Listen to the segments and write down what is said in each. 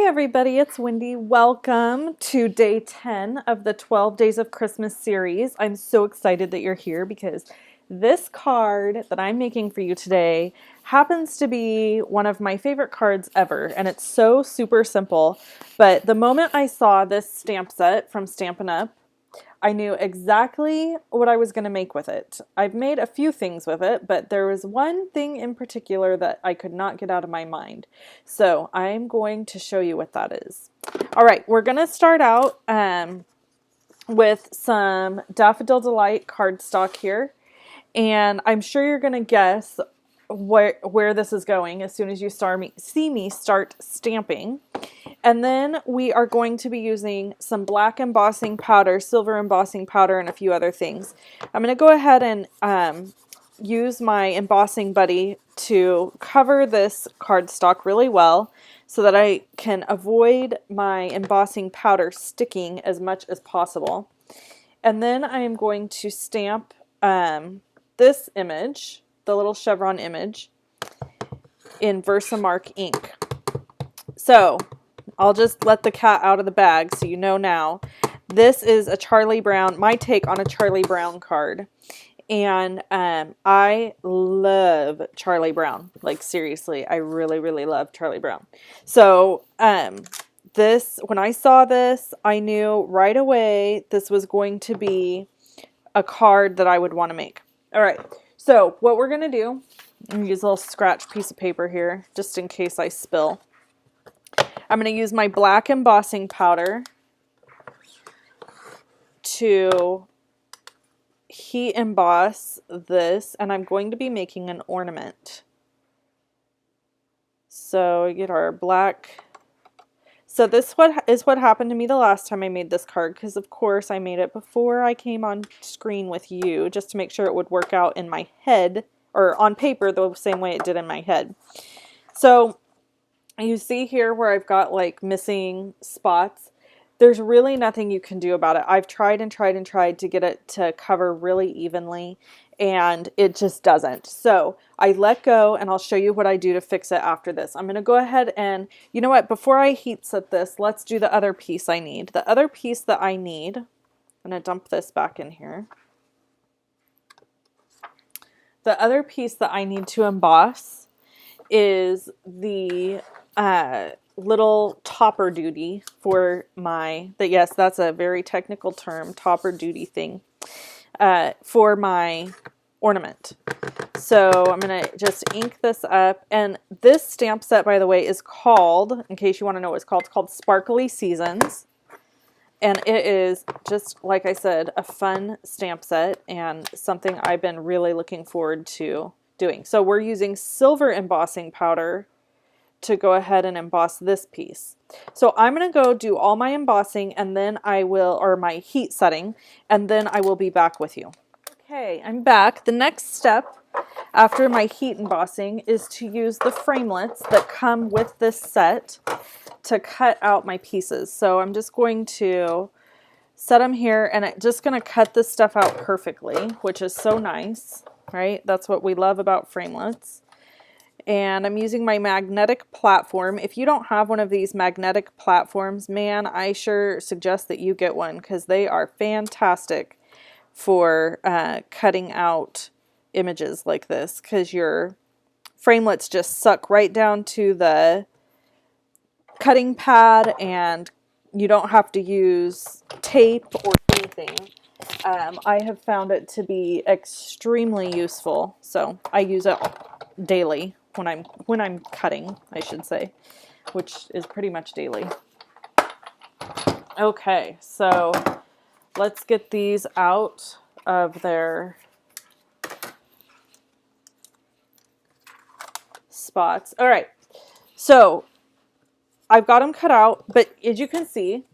everybody, it's Wendy. Welcome to day 10 of the 12 Days of Christmas series. I'm so excited that you're here because this card that I'm making for you today happens to be one of my favorite cards ever, and it's so super simple. But the moment I saw this stamp set from Stampin' Up, I knew exactly what I was going to make with it. I've made a few things with it, but there was one thing in particular that I could not get out of my mind. So I'm going to show you what that is. All right, we're going to start out with some Daffodil Delight cardstock here. And I'm sure you're going to guess where this is going as soon as you see me start stamping. And then we are going to be using some black embossing powder, silver embossing powder, and a few other things. I'm going to go ahead and use my embossing buddy to cover this cardstock really well so that I can avoid my embossing powder sticking as much as possible. And then I am going to stamp this image, the little chevron image, in Versamark ink. So I'll just let the cat out of the bag so you know now. This is a Charlie Brown, my take on a Charlie Brown card. And I love Charlie Brown. Like seriously, I really, really love Charlie Brown. So when I saw this, I knew right away this was going to be a card that I would want to make. All right, so what we're going to do, I'm going to use a little scratch piece of paper here just in case I spill. I'm going to use my black embossing powder to heat emboss this, and I'm going to be making an ornament. So we get our black. So this is what happened to me the last time I made this card, because of course I made it before I came on screen with you just to make sure it would work out in my head, or on paper the same way it did in my head. So you see here where I've got like missing spots. There's really nothing you can do about it. I've tried and tried and tried to get it to cover really evenly, and it just doesn't. So I let go, and I'll show you what I do to fix it after this. I'm going to go ahead and, you know what, before I heat set this, let's do the other piece I need. The other piece that I need, I'm going to dump this back in here. The other piece that I need to emboss is the little topper duty for yes, that's a very technical term, topper duty thing, for my ornament. So I'm going to just ink this up. And this stamp set, by the way, is called, in case you want to know what it's called Sparkly Seasons. And it is, just like I said, a fun stamp set and something I've been really looking forward to doing. So we're using silver embossing powder to go ahead and emboss this piece. So I'm going to go do all my embossing, and then I will, or my heat setting, and then I will be back with you. Okay, I'm back. The next step after my heat embossing is to use the framelits that come with this set to cut out my pieces. So I'm just going to set them here, and I'm just going to cut this stuff out perfectly, which is so nice, right? That's what we love about framelits. And I'm using my magnetic platform. If you don't have one of these magnetic platforms, man, I sure suggest that you get one, because they are fantastic for cutting out images like this, because your framelits just suck right down to the cutting pad, and you don't have to use tape or anything. I have found it to be extremely useful, so I use it daily when I'm cutting, I should say, which is pretty much daily. Okay, so let's get these out of their spots. All right, so I've got them cut out, but as you can see,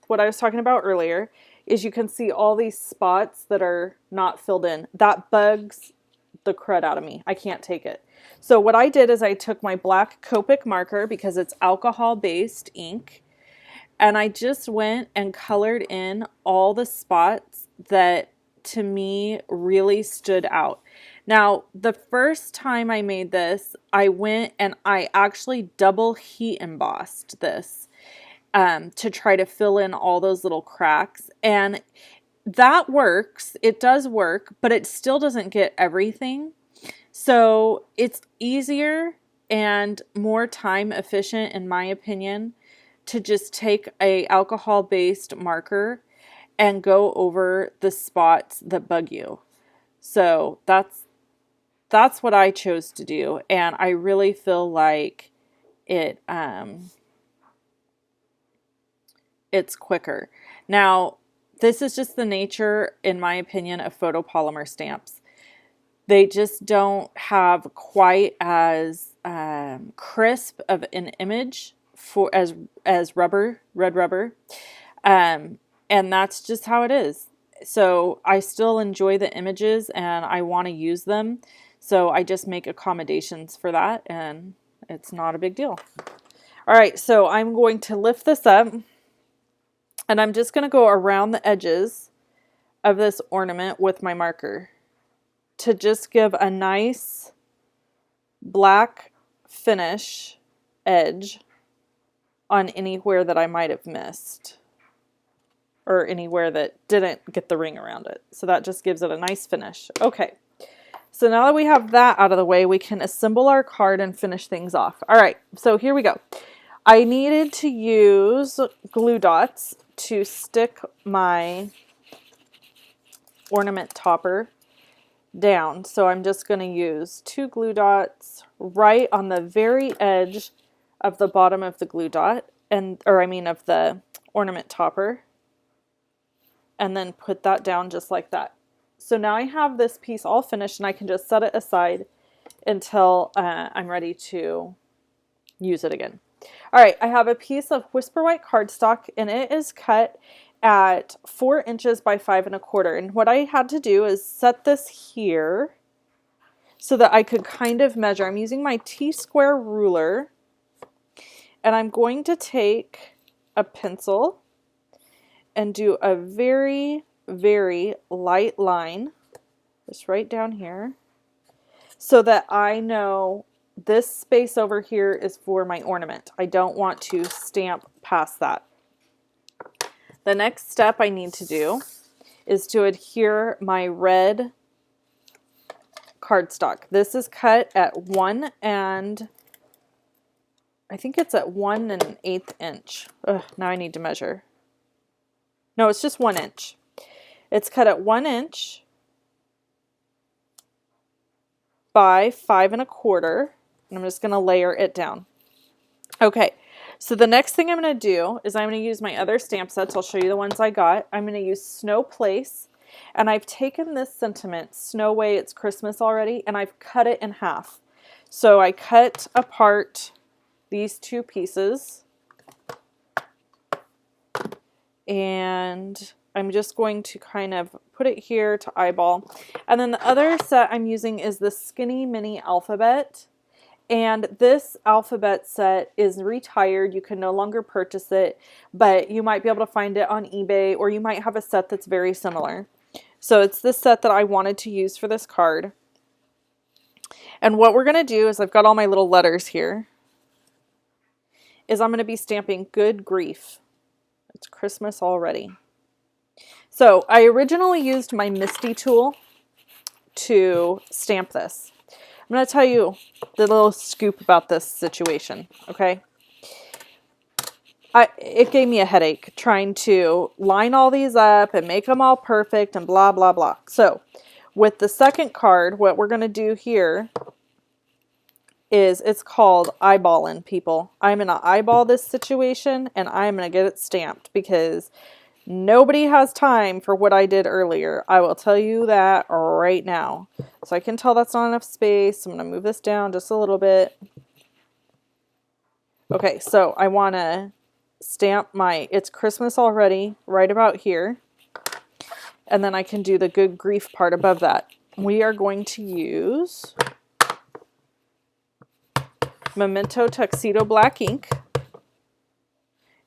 what I was talking about earlier is you can see all these spots that are not filled in. That bugs the crud out of me. I can't take it. So what I did is I took my black Copic marker, because it's alcohol-based ink, and I just went and colored in all the spots that to me really stood out. Now, the first time I made this, I went and I actually double heat embossed this. to try to fill in all those little cracks. And that works. It does work, but it still doesn't get everything. So it's easier and more time efficient, in my opinion, to just take a alcohol-based marker and go over the spots that bug you. So that's what I chose to do, and I really feel like it's quicker. Now, this is just the nature, in my opinion, of photopolymer stamps. They just don't have quite as crisp of an image as red rubber, and that's just how it is. So I still enjoy the images and I want to use them, so I just make accommodations for that, and it's not a big deal. All right, so I'm going to lift this up, and I'm just going to go around the edges of this ornament with my marker to just give a nice black finish edge on anywhere that I might have missed, or anywhere that didn't get the ring around it. So that just gives it a nice finish. Okay, so now that we have that out of the way, we can assemble our card and finish things off. All right, so here we go. I needed to use glue dots to stick my ornament topper down. So I'm just going to use 2 glue dots right on the very edge of the bottom of the glue dot, of the ornament topper, and then put that down just like that. So now I have this piece all finished, and I can just set it aside until I'm ready to use it again. All right, I have a piece of Whisper White cardstock, and it is cut at 4 inches by 5 1/4. And what I had to do is set this here so that I could kind of measure. I'm using my T-square ruler, and I'm going to take a pencil and do a very, very light line, just right down here, so that I know this space over here is for my ornament. I don't want to stamp past that. The next step I need to do is to adhere my red cardstock. This is cut at 1 and I think it's at 1 1/8 inch. Ugh, now I need to measure. No, it's just 1 inch. It's cut at 1 inch by 5 1/4, and I'm just going to layer it down. Okay, so the next thing I'm going to do is I'm going to use my other stamp sets. I'll show you the ones I got. I'm going to use Snow Place, and I've taken this sentiment, Snow Way, It's Christmas Already, and I've cut it in half. So I cut apart these 2 pieces, and I'm just going to kind of put it here to eyeball. And then the other set I'm using is the Skinny Mini Alphabet. And this alphabet set is retired. You can no longer purchase it, but you might be able to find it on eBay, or you might have a set that's very similar. So it's this set that I wanted to use for this card. And what we're going to do is, I've got all my little letters here, is I'm going to be stamping Good Grief. It's Christmas Already. So I originally used my Misty tool to stamp this. I'm going to tell you the little scoop about this situation, okay? It gave me a headache trying to line all these up and make them all perfect and blah, blah, blah. So with the second card, what we're going to do here is, it's called eyeballing, people. I'm going to eyeball this situation, and I'm going to get it stamped, because nobody has time for what I did earlier. I will tell you that right now. So I can tell that's not enough space. I'm going to move this down just a little bit. Okay, so I want to stamp my It's Christmas Already right about here. And then I can do the Good Grief part above that. We are going to use Memento Tuxedo Black ink.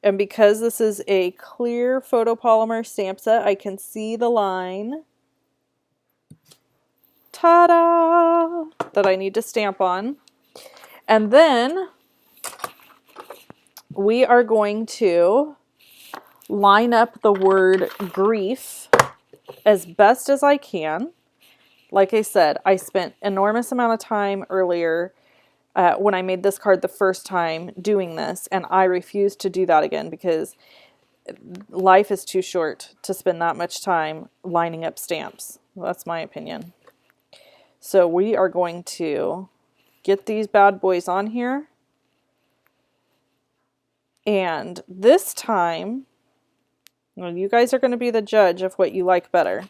And because this is a clear photopolymer stamp set, I can see the line, ta-da, that I need to stamp on. And then we are going to line up the word grief as best as I can. Like I said, I spent enormous amount of time earlier when I made this card the first time doing this, and I refuse to do that again because life is too short to spend that much time lining up stamps. That's my opinion. So we are going to get these bad boys on here. And this time, well, you guys are going to be the judge of what you like better.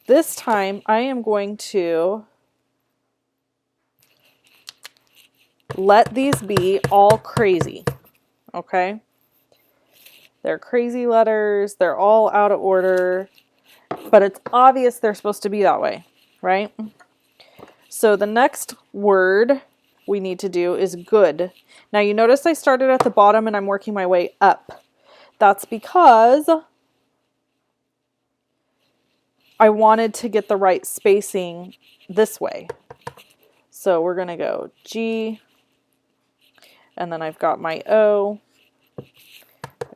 This time, I am going to let these be all crazy, okay? They're crazy letters. They're all out of order, but it's obvious they're supposed to be that way, right? So the next word we need to do is good. Now you notice I started at the bottom and I'm working my way up. That's because I wanted to get the right spacing this way. So we're going to go G, and then I've got my O,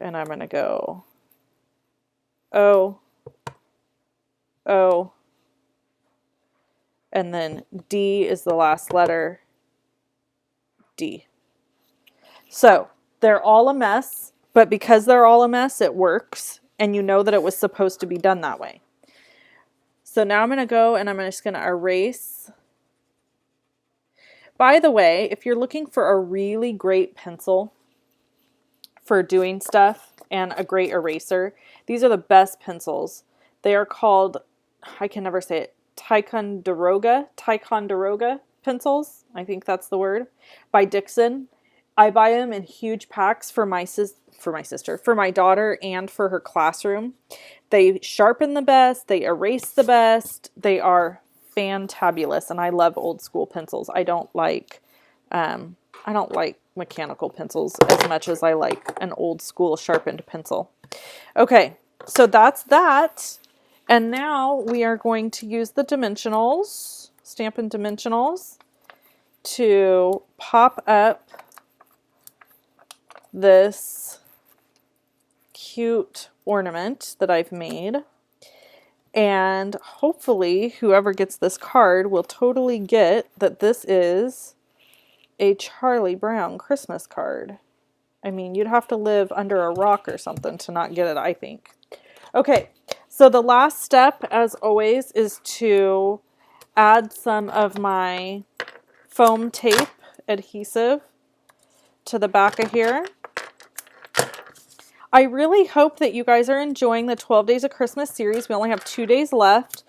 and I'm going to go O, O, and then D is the last letter, D. So they're all a mess, but because they're all a mess, it works, and you know that it was supposed to be done that way. So now I'm going to go and I'm just going to erase. By the way, if you're looking for a really great pencil for doing stuff and a great eraser, these are the best pencils. They are called, I can never say it, Ticonderoga pencils. I think that's the word, by Dixon. I buy them in huge packs for my sister, for my daughter, and for her classroom. They sharpen the best, they erase the best, they are fantabulous, and I love old school pencils. I don't like mechanical pencils as much as I like an old school sharpened pencil. Okay, so that's that. And now we are going to use the dimensionals, Stampin' Dimensionals, to pop up this cute ornament that I've made. And hopefully whoever gets this card will totally get that this is a Charlie Brown Christmas card. I mean, you'd have to live under a rock or something to not get it, I think. Okay, so the last step, as always, is to add some of my foam tape adhesive to the back of here. I really hope that you guys are enjoying the 12 Days of Christmas series. We only have 2 days left,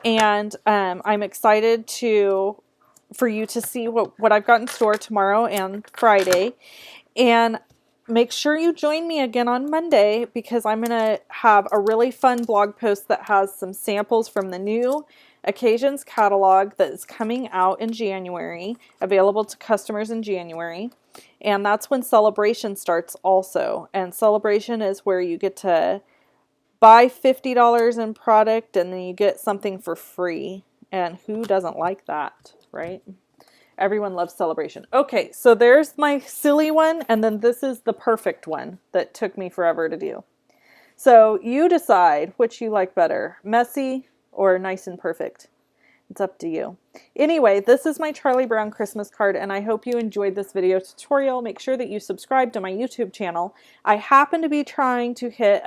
and I'm excited for you to see what I've got in store tomorrow and Friday. And make sure you join me again on Monday, because I'm going to have a really fun blog post that has some samples from the new Occasions catalog that is coming out in January, available to customers in January. And that's when Celebration starts also. And Celebration is where you get to buy $50 in product and then you get something for free. And who doesn't like that, right? Everyone loves Celebration. Okay, so there's my silly one, and then this is the perfect one that took me forever to do. So you decide which you like better, messy or nice and perfect. It's up to you. Anyway, this is my Charlie Brown Christmas card, and I hope you enjoyed this video tutorial. Make sure that you subscribe to my YouTube channel. I happen to be trying to hit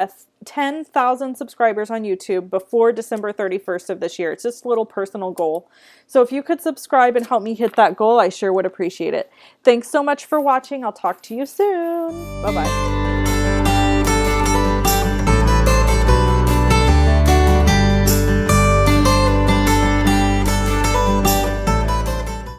10,000 subscribers on YouTube before December 31st of this year. It's just a little personal goal. So if you could subscribe and help me hit that goal, I sure would appreciate it. Thanks so much for watching. I'll talk to you soon. Bye-bye.